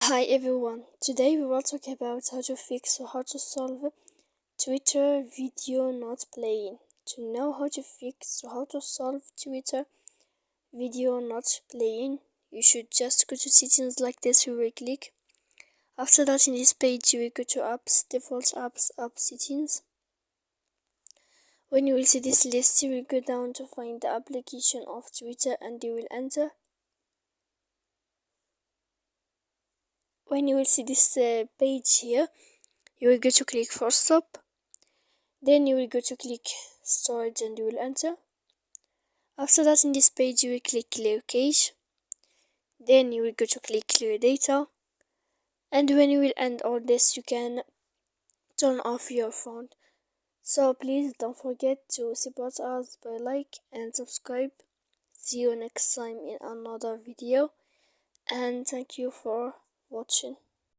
Hi everyone, today we will talk about how to fix or how to solve Twitter video not playing. To know how to fix or how to solve Twitter video not playing, you should just go to settings like this. You will click. After that, in this page you will go to apps, default apps, app settings. When you will see this list, you will go down to find the application of Twitter and you will enter. When you will see this page here, you will go to click for stop. Then you will go to click storage and you will enter. After that, in this page you will click clear cache. Then you will go to click clear data. And when you will end all this, you can turn off your phone. So please don't forget to support us by like and subscribe. See you next time in another video, and thank you for watching.